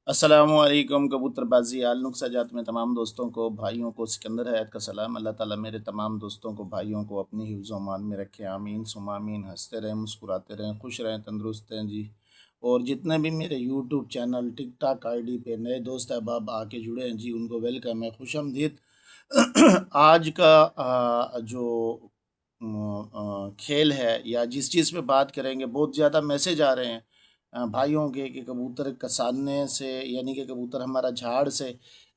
अस्सलामुअलैकुम कबूतरबाजी आलनुक सजात में तमाम दोस्तों को, भाइयों को सिकंदर हयात का सलाम। अल्लाह ताला मेरे तमाम दोस्तों को, भाइयों को अपनी हिफ्ज़ व अमान में रखे। आमीन सुम्मा आमीन। हंसते रहें, मुस्कुराते रहें, खुश रहें, तंदुरुस्त रहें जी। और जितने भी मेरे यूट्यूब चैनल, टिकटॉक आईडी पे नए दोस्त अहबाब आके जुड़े हैं जी, उनको वेलकम है, खुशामदीद। आज का जो खेल है या जिस चीज़ पे बात करेंगे, बहुत ज़्यादा मैसेज आ रहे हैं भाइयों के कि कबूतर कसाने से, यानी कि कबूतर हमारा झाड़ से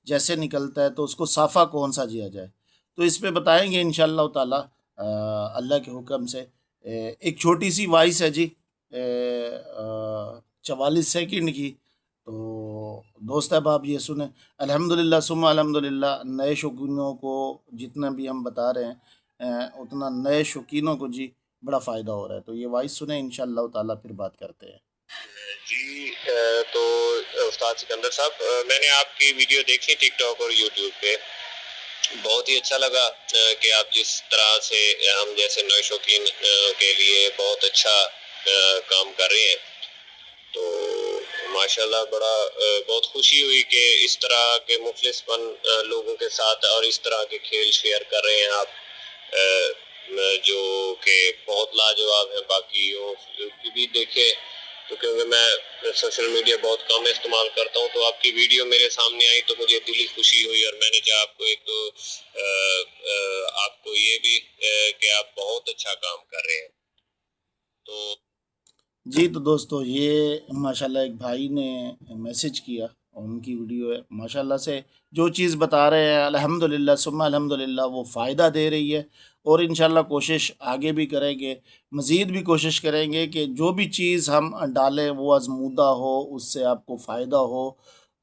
जैसे निकलता है तो उसको साफ़ा कौन सा दिया जाए। तो इस पे बताएंगे इंशाअल्लाह ताला अल्लाह के हुक्म से। एक छोटी सी वॉइस है जी, 44 सेकंड की। तो दोस्त अहबाब ये सुने। अल्हम्दुलिल्लाह सुम्मा अल्हम्दुलिल्लाह, नए शौकीनों को जितना भी हम बता रहे हैं उतना नए शौकीनों को जी बड़ा फ़ायदा हो रहा है। तो ये वॉइस सुने, इंशाअल्लाह ताला फिर बात करते हैं जी। तो उस्ताद सिकंदर साहब, मैंने आपकी वीडियो देखी टिकटॉक और यूट्यूब पे। बहुत ही अच्छा लगा कि आप जिस तरह से हम जैसे नए शौकीन के लिए बहुत अच्छा काम कर रहे हैं। तो माशाल्लाह बड़ा बहुत खुशी हुई कि इस तरह के मुखलिसपन लोगों के साथ और इस तरह के खेल शेयर कर रहे हैं आप, जो कि बहुत लाजवाब है। बाकियों की भी देखे तो, क्योंकि मैं सोशल मीडिया बहुत कम इस्तेमाल करता हूँ, तो आपकी वीडियो मेरे सामने आई तो मुझे दिली खुशी हुई। और मैंने चाहा आपको एक तो आपको ये भी कि आप बहुत अच्छा काम कर रहे हैं। तो जी। तो दोस्तों, ये माशाल्लाह एक भाई ने मैसेज किया और उनकी वीडियो है। माशाल्लाह से जो चीज़ बता रहे हैं अल्हम्दुलिल्लाह सुम्मा अल्हम्दुलिल्लाह वो फ़ायदा दे रही है। और इंशाल्लाह कोशिश आगे भी करेंगे, मज़ीद भी कोशिश करेंगे कि जो भी चीज़ हम डालें वो आज़मूदा हो, उससे आपको फ़ायदा हो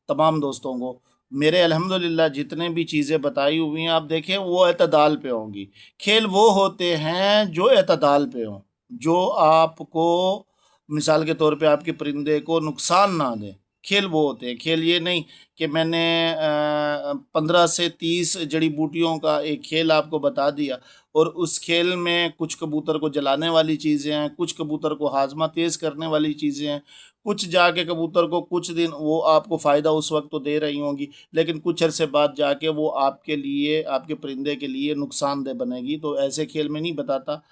तमाम दोस्तों को। मेरे अल्हम्दुलिल्लाह जितने भी चीज़ें बताई हुई हैं आप देखें वो एतदाल पे होंगी। खेल वो होते हैं जो एतदाल पे हों, जो आपको मिसाल के तौर पे आपके परिंदे को नुकसान ना दें। खेल वो होते हैं। खेल ये नहीं कि मैंने 15 से 30 जड़ी बूटियों का एक खेल आपको बता दिया और उस खेल में कुछ कबूतर को जलाने वाली चीज़ें हैं, कुछ कबूतर को हाजमा तेज़ करने वाली चीज़ें हैं, कुछ जाके कबूतर को कुछ दिन वो आपको फ़ायदा उस वक्त तो दे रही होंगी, लेकिन कुछ अरसे बाद जाके वो आपके लिए, आपके परिंदे के लिए नुकसानदेह बनेगी। तो ऐसे खेल में नहीं बताता।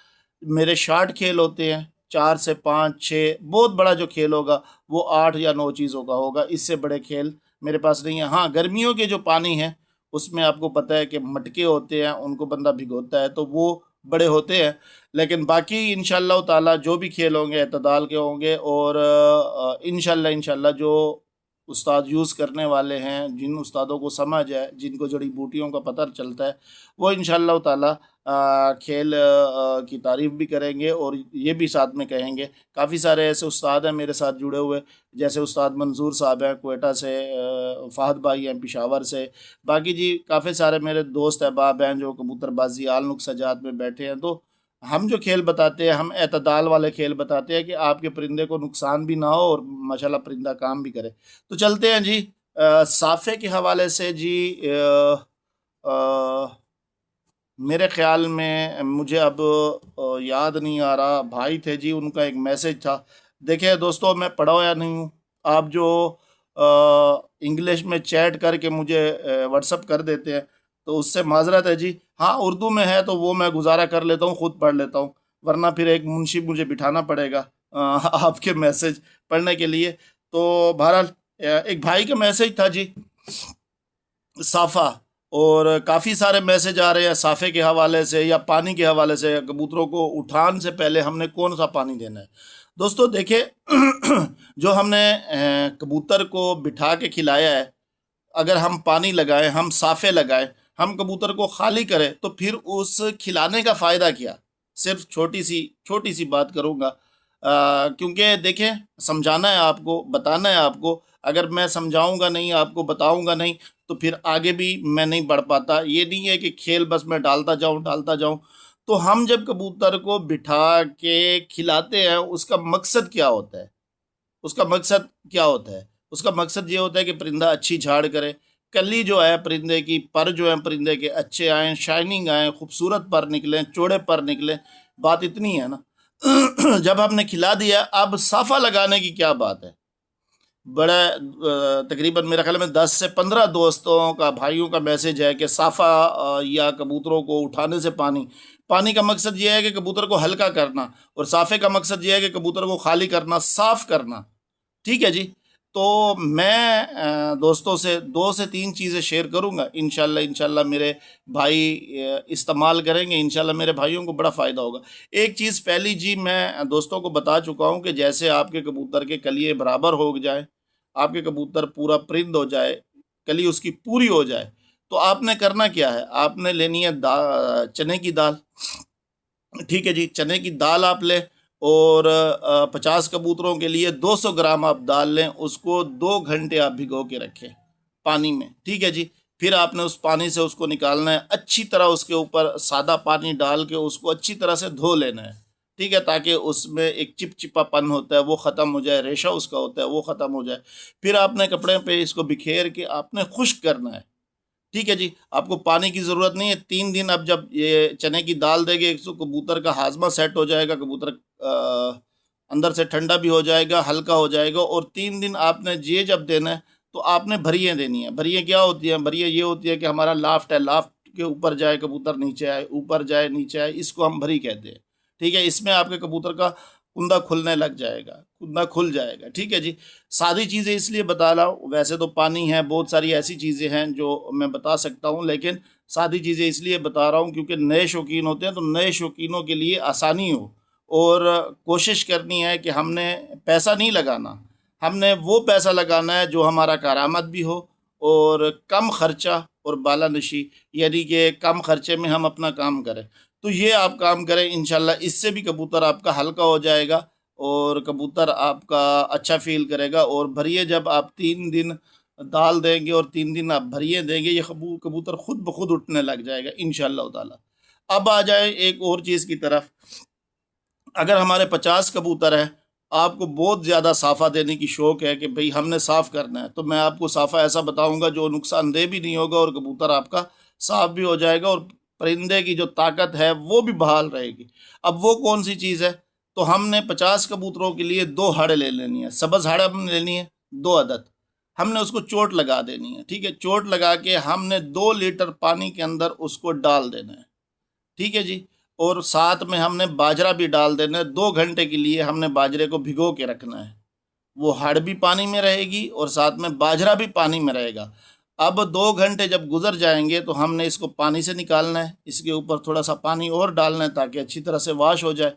मेरे शॉर्ट खेल होते हैं 4 से 5 6। बहुत बड़ा जो खेल होगा वो 8 या 9 चीज़ों का होगा, इससे बड़े खेल मेरे पास नहीं है। हाँ, गर्मियों के जो पानी है उसमें आपको पता है कि मटके होते हैं, उनको बंदा भिगोता है तो वो बड़े होते हैं। लेकिन बाकी इंशाल्लाह ताला जो भी खेल होंगे एतदाल के होंगे। और इंशाल्लाह इंशाल्लाह जो उस्ताद यूज़ करने वाले हैं, जिन उस्तादों को समझ है, जिनको जड़ी बूटियों का पता चलता है, वो इंशाल्लाह ताला खेल की तारीफ़ भी करेंगे और ये भी साथ में कहेंगे। काफ़ी सारे ऐसे उस्ताद हैं मेरे साथ जुड़े हुए, जैसे उस्ताद मंजूर साहब हैं क्वेटा से, फ़हद भाई हैं पेशावर से। बाकी जी काफ़ी सारे मेरे दोस्त अहबाब हैं जो कबूतरबाजी आल नुक सजात में बैठे हैं। तो हम जो खेल बताते हैं, हम एतदाल वाले खेल बताते हैं कि आपके परिंदे को नुकसान भी ना हो और माशाल्लाह परिंदा काम भी करे। तो चलते हैं जी साफ़े के हवाले से जी। अ, मेरे ख़्याल में मुझे अब याद नहीं आ रहा, भाई थे जी, उनका एक मैसेज था। देखिए दोस्तों, मैं पढ़ा हुआ नहीं हूँ। आप जो इंग्लिश में चैट करके मुझे व्हाट्सअप कर देते हैं तो उससे माज़रत है जी। हाँ, उर्दू में है तो वो मैं गुज़ारा कर लेता हूँ, ख़ुद पढ़ लेता हूँ, वरना फिर एक मुंशी मुझे बिठाना पड़ेगा आपके मैसेज पढ़ने के लिए। तो बहरहाल एक भाई का मैसेज था जी, साफ़ा। और काफ़ी सारे मैसेज आ रहे हैं साफ़े के हवाले से या पानी के हवाले से। कबूतरों को उठान से पहले हमने कौन सा पानी देना है। दोस्तों देखिए जो हमने कबूतर को बिठा के खिलाया है, अगर हम पानी लगाएं, हम साफ़े लगाएं, हम कबूतर को खाली करें, तो फिर उस खिलाने का फ़ायदा क्या। सिर्फ छोटी सी बात करूँगा, क्योंकि देखें समझाना है आपको, बताना है आपको। अगर मैं समझाऊंगा नहीं, आपको बताऊंगा नहीं, तो फिर आगे भी मैं नहीं बढ़ पाता। ये नहीं है कि खेल बस मैं डालता जाऊं। तो हम जब कबूतर को बिठा के खिलाते हैं, उसका मकसद क्या होता है, उसका मकसद क्या होता है? उसका मकसद ये होता है कि परिंदा अच्छी झाड़ करे, कली जो है परिंदे की, पर जो है परिंदे के अच्छे आएँ, शाइनिंग आए, खूबसूरत पर निकलें, चौड़े पर निकलें। बात इतनी है ना। जब हमने खिला दिया, अब साफ़ा लगाने की क्या बात है। बड़ा तकरीबन मेरे ख्याल में 10 से 15 दोस्तों का, भाइयों का मैसेज है कि साफ़ा या कबूतरों को उठाने से पानी का मकसद ये है कि कबूतर को हल्का करना, और साफ़े का मकसद ये है कि कबूतर को खाली करना, साफ़ करना। ठीक है जी। तो मैं दोस्तों से 2 से 3 चीज़ें शेयर करूँगा, इंशाल्लाह मेरे भाई इस्तेमाल करेंगे, इंशाल्लाह मेरे भाइयों को बड़ा फ़ायदा होगा। एक चीज़ पहली जी मैं दोस्तों को बता चुका हूँ कि जैसे आपके कबूतर के कलिए बराबर हो जाए, आपके कबूतर पूरा परिंद हो जाए, कली उसकी पूरी हो जाए, तो आपने करना क्या है, आपने लेनी है चने की दाल। ठीक है जी, चने की दाल आप लें, और 50 कबूतरों के लिए 200 ग्राम आप दाल लें, उसको 2 घंटे आप भिगो के रखें पानी में। ठीक है जी। फिर आपने उस पानी से उसको निकालना है, अच्छी तरह उसके ऊपर सादा पानी डाल के उसको अच्छी तरह से धो लेना है। ठीक है, ताकि उसमें एक चिपचिपापन होता है वो ख़त्म हो जाए, रेशा उसका होता है वो ख़त्म हो जाए। फिर आपने कपड़े पे इसको बिखेर के आपने खुश्क करना है। ठीक है जी, आपको पानी की ज़रूरत नहीं है। 3 दिन अब जब ये चने की दाल देंगे, एक तो कबूतर का हाजमा सेट हो जाएगा, कबूतर अंदर से ठंडा भी हो जाएगा, हल्का हो जाएगा। और 3 दिन आपने ये जब देना है, तो आपने भरियाँ देनी है। भरियाँ क्या होती हैं? भरियाँ ये होती है कि हमारा लाफ्ट है, लाफ्ट के ऊपर जाए कबूतर, नीचे आए, ऊपर जाए नीचे आए, इसको हम भरी कहते हैं। ठीक है, इसमें आपके कबूतर का कुंदा खुलने लग जाएगा, कुंदा खुल जाएगा। ठीक है जी। सादी चीज़ें इसलिए बता रहा हूँ, वैसे तो पानी है, बहुत सारी ऐसी चीज़ें हैं जो मैं बता सकता हूँ, लेकिन सादी चीज़ें इसलिए बता रहा हूँ क्योंकि नए शौकीन होते हैं, तो नए शौकीनों के लिए आसानी हो। और कोशिश करनी है कि हमने पैसा नहीं लगाना, हमने वो पैसा लगाना है जो हमारा कारामद भी हो, और कम खर्चा और बालानशी, यानी कि कम खर्चे में हम अपना काम करें। तो ये आप काम करें, इंशाल्लाह इससे भी कबूतर आपका हल्का हो जाएगा, और कबूतर आपका अच्छा फ़ील करेगा। और भरिए जब आप 3 दिन दाल देंगे और 3 दिन आप भरिए देंगे, ये कबूतर खुद ब खुद उठने लग जाएगा इंशाअल्लाह ताला। अब आ जाए एक और चीज़ की तरफ। अगर हमारे 50 कबूतर हैं, आपको बहुत ज़्यादा साफ़ा देने की शौक़ है कि भई हमने साफ़ करना है, तो मैं आपको साफ़ा ऐसा बताऊँगा जो नुकसानदेह भी नहीं होगा, और कबूतर आपका साफ़ भी हो जाएगा, और परिंदे की जो ताकत है वो भी बहाल रहेगी। अब वो कौन सी चीज़ है? तो हमने 50 कबूतरों के लिए 2 हड़ ले लेनी है, सब्ज़ हड़ हमने लेनी है 2 अदद। हमने उसको चोट लगा देनी है। ठीक है, चोट लगा के हमने 2 लीटर पानी के अंदर उसको डाल देना है। ठीक है जी। और साथ में हमने बाजरा भी डाल देना है। 2 घंटे के लिए हमने बाजरे को भिगो के रखना है। वो हड़ भी पानी में रहेगी और साथ में बाजरा भी पानी में रहेगा। अब 2 घंटे जब गुजर जाएंगे तो हमने इसको पानी से निकालना है, इसके ऊपर थोड़ा सा पानी और डालना है ताकि अच्छी तरह से वॉश हो जाए।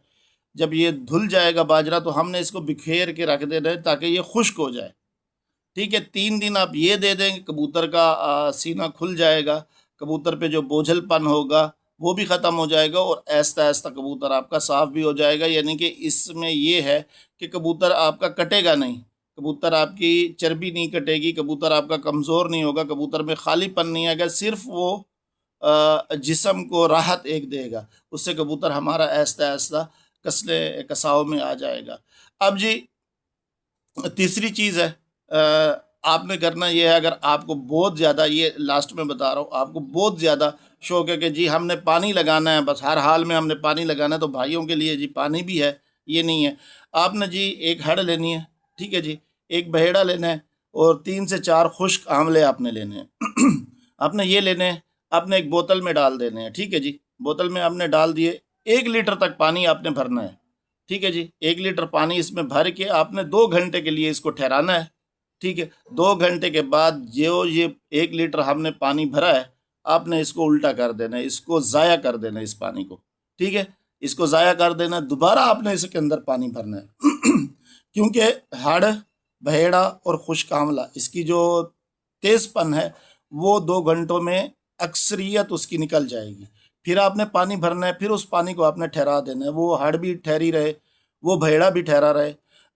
जब ये धुल जाएगा बाजरा, तो हमने इसको बिखेर के रख देना है ताकि ये खुश्क हो जाए। ठीक है, 3 दिन आप ये दे देंगे, कबूतर का सीना खुल जाएगा, कबूतर पे जो बोझलपन होगा वो भी ख़त्म हो जाएगा, और आहिस्ता-आहिस्ता कबूतर आपका साफ़ भी हो जाएगा। यानी कि इसमें ये है कि कबूतर आपका कटेगा नहीं, कबूतर आपकी चर्बी नहीं कटेगी, कबूतर आपका कमज़ोर नहीं होगा, कबूतर में खालीपन नहीं आएगा, सिर्फ़ वो जिस्म को राहत एक देगा। उससे कबूतर हमारा आहिस्ता-आहिस्ता कसने कसाव में आ जाएगा। अब जी तीसरी चीज़ है, आपने करना ये है, अगर आपको बहुत ज़्यादा, ये लास्ट में बता रहा हूँ, आपको बहुत ज़्यादा शौक़ है कि जी हमने पानी लगाना है, बस हर हाल में हमने पानी लगाना है, तो भाइयों के लिए जी पानी भी है, ये नहीं है। आपने जी एक हड़ लेनी है। ठीक है जी, एक बहेड़ा लेना है, और 3 से 4 खुश्क आंवले आपने लेने हैं। आपने ये लेने हैं, आपने एक बोतल में डाल देने हैं। ठीक है जी, बोतल में आपने डाल दिए, 1 लीटर तक पानी आपने भरना है। ठीक है जी, 1 लीटर पानी इसमें भर के आपने 2 घंटे के लिए इसको ठहराना है। ठीक है, 2 घंटे के बाद जो ये 1 लीटर हमने पानी भरा है, आपने इसको उल्टा कर देना है, इसको ज़ाया कर देना है इस पानी को। ठीक है, इसको ज़ाया कर देना है, दोबारा आपने इसके अंदर पानी भरना है। क्योंकि हड़, बहेड़ा और खुश्क आंवला, इसकी जो तेज़पन है वो 2 घंटों में अक्सरियत उसकी निकल जाएगी। फिर आपने पानी भरना है, फिर उस पानी को आपने ठहरा देना है, वो हड़ भी ठहरी रहे, वो बहेड़ा भी ठहरा रहे,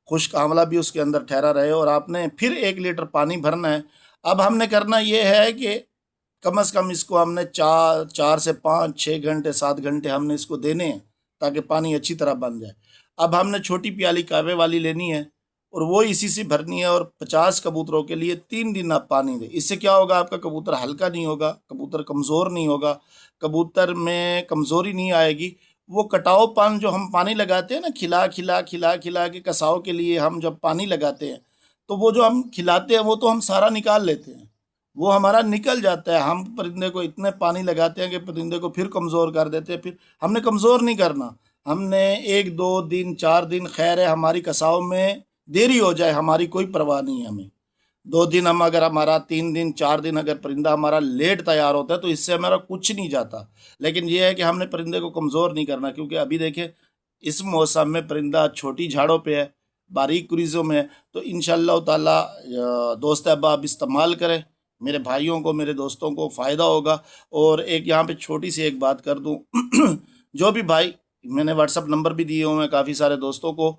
खुश्क आंवला भी उसके अंदर ठहरा रहे, और आपने फिर 1 लीटर पानी भरना है। अब हमने करना ये है कि कम से कम इसको हमने 4 से 5, 6 घंटे, 7 घंटे हमने इसको देने हैं ताकि पानी अच्छी तरह बन जाए। अब हमने छोटी प्याली कावे वाली लेनी है, और वो इसी से भरनी है, और 50 कबूतरों के लिए 3 दिन आप पानी दें। इससे क्या होगा, आपका कबूतर हल्का नहीं होगा, कबूतर कमज़ोर नहीं होगा, कबूतर में कमज़ोरी नहीं आएगी। वो कटावपन जो हम पानी लगाते हैं ना, खिला खिला खिला खिला के कसाव के लिए हम जब पानी लगाते हैं, तो वो जो हम खिलाते हैं वो तो हम सारा निकाल लेते हैं, वो हमारा निकल जाता है। हम परिंदे को इतने पानी लगाते हैं कि परिंदे को फिर कमज़ोर कर देते हैं। फिर हमने कमज़ोर नहीं करना, हमने 1 2 दिन 4 दिन, खैर है हमारी कसाव में देरी हो जाए, हमारी कोई परवाह नहीं है हमें। 2 दिन हम अगर हमारा 3 दिन 4 दिन अगर परिंदा हमारा लेट तैयार होता है तो इससे हमारा कुछ नहीं जाता। लेकिन ये है कि हमने परिंदे को कमज़ोर नहीं करना, क्योंकि अभी देखें इस मौसम में परिंदा छोटी झाड़ों पे है, बारीक क्रीज़ों में है। तो इंशाअल्लाह ताला दोस्त अहबाब इस्तेमाल करें, मेरे भाइयों को मेरे दोस्तों को फ़ायदा होगा। और एक यहाँ पे छोटी सी एक बात कर दूँ जो भी भाई, मैंने व्हाट्सअप नंबर भी दिए हुए हैं काफ़ी सारे दोस्तों को,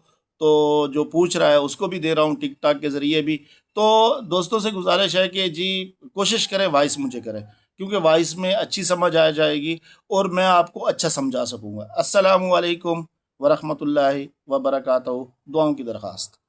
तो जो पूछ रहा है उसको भी दे रहा हूँ टिकटॉक के ज़रिए भी। तो दोस्तों से गुजारिश है कि जी कोशिश करें वॉइस मुझे करें, क्योंकि वॉइस में अच्छी समझ आ जाएगी और मैं आपको अच्छा समझा सकूँगा। अस्सलामु अलैकुम वरहमतुल्लाहि वबरकातुहू। दुआओं की दरख्वास्त।